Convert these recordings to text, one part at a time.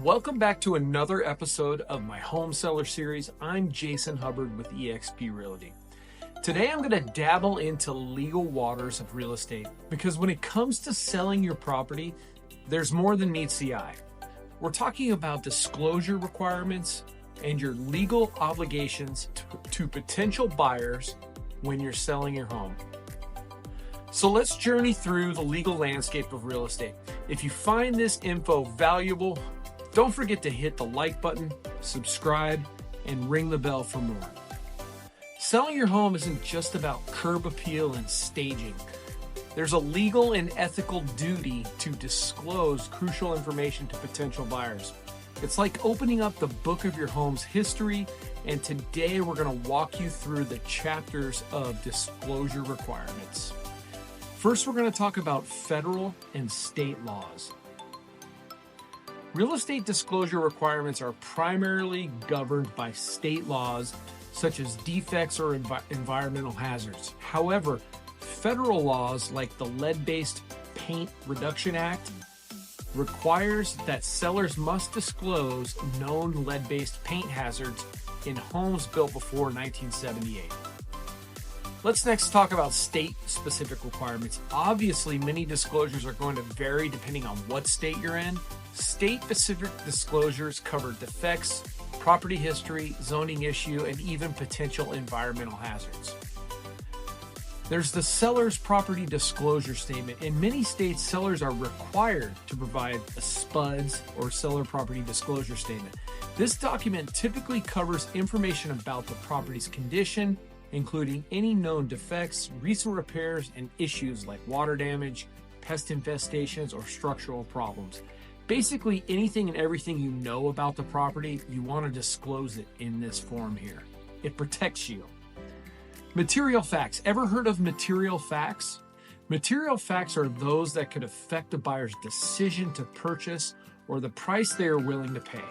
Welcome back to another episode of my home seller series. I'm Jason Hubbard with EXP Realty. Today I'm going to dabble into legal waters of real estate because when it comes to selling your property, there's more than meets the eye. We're talking about disclosure requirements and your legal obligations to potential buyers when you're selling your home. So let's journey through the legal landscape of real estate. If you find this info valuable, don't forget to hit the like button, subscribe, and ring the bell for more. Selling your home isn't just about curb appeal and staging. There's a legal and ethical duty to disclose crucial information to potential buyers. It's like opening up the book of your home's history, and today we're going to walk you through the chapters of disclosure requirements. First, we're going to talk about federal and state laws. Real estate disclosure requirements are primarily governed by state laws such as defects or environmental hazards. However, federal laws like the Lead-Based Paint Reduction Act requires that sellers must disclose known lead-based paint hazards in homes built before 1978. Let's next talk about state-specific requirements. Obviously, many disclosures are going to vary depending on what state you're in. State-specific disclosures cover defects, property history, zoning issue, and even potential environmental hazards. There's the seller's property disclosure statement. In many states, sellers are required to provide a SPUDS or seller property disclosure statement. This document typically covers information about the property's condition, including any known defects, recent repairs, and issues like water damage, pest infestations, or structural problems. Basically, anything and everything you know about the property, you want to disclose it in this form here. It protects you. Material facts. Ever heard of material facts? Material facts are those that could affect a buyer's decision to purchase or the price they are willing to pay.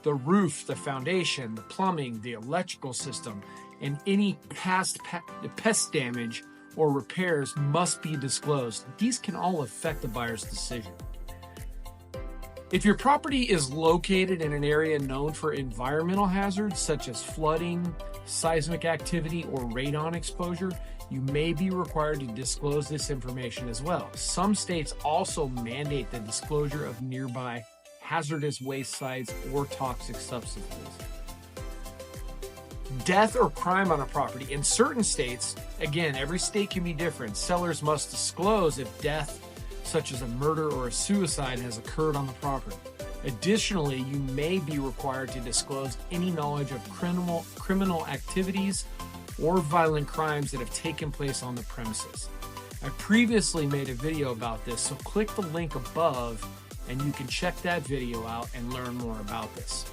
The roof, the foundation, the plumbing, the electrical system, and any past pest damage or repairs must be disclosed. These can all affect the buyer's decision. If your property is located in an area known for environmental hazards such as flooding, seismic activity, or radon exposure, you may be required to disclose this information as well. Some states also mandate the disclosure of nearby hazardous waste sites or toxic substances. Death or crime on a property. In certain states, again, every state can be different, sellers must disclose if death, such as a murder or a suicide, has occurred on the property. Additionally, you may be required to disclose any knowledge of criminal activities or violent crimes that have taken place on the premises. I previously made a video about this, so click the link above and you can check that video out and learn more about this.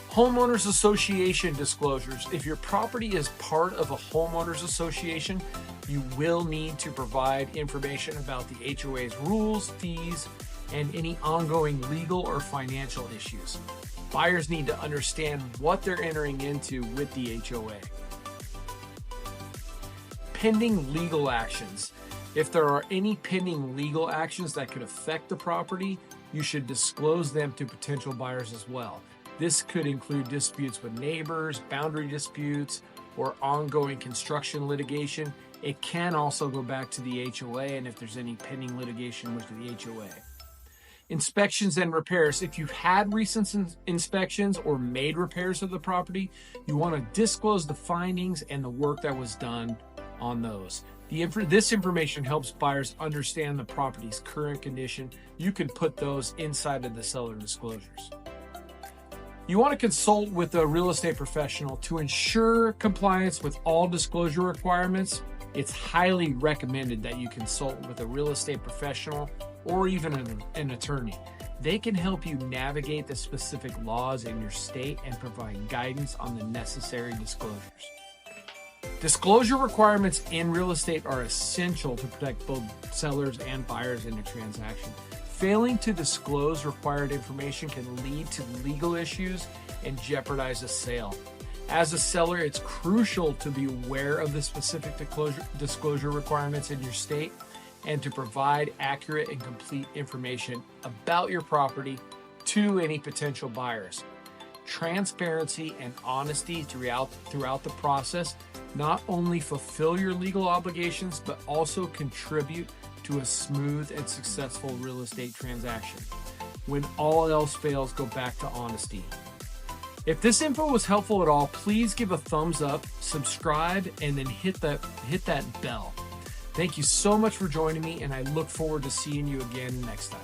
Homeowners Association disclosures. If your property is part of a homeowners association, you will need to provide information about the HOA's rules, fees, and any ongoing legal or financial issues. Buyers need to understand what they're entering into with the HOA. Pending legal actions. If there are any pending legal actions that could affect the property, you should disclose them to potential buyers as well. This could include disputes with neighbors, boundary disputes, or ongoing construction litigation. It can also go back to the HOA, and if there's any pending litigation with the HOA. Inspections and repairs. If you've had recent inspections or made repairs of the property, you want to disclose the findings and the work that was done on those. This information helps buyers understand the property's current condition. You can put those inside of the seller disclosures. You want to consult with a real estate professional to ensure compliance with all disclosure requirements. It's highly recommended that you consult with a real estate professional or even an attorney. They can help you navigate the specific laws in your state and provide guidance on the necessary disclosures. Disclosure requirements in real estate are essential to protect both sellers and buyers in a transaction. Failing to disclose required information can lead to legal issues and jeopardize a sale. As a seller, it's crucial to be aware of the specific disclosure requirements in your state and to provide accurate and complete information about your property to any potential buyers. Transparency and honesty throughout the process not only fulfill your legal obligations, but also contribute to a smooth and successful real estate transaction. When all else fails, go back to honesty. If this info was helpful at all, please give a thumbs up, subscribe, and then hit that bell. Thank you so much for joining me, and I look forward to seeing you again next time.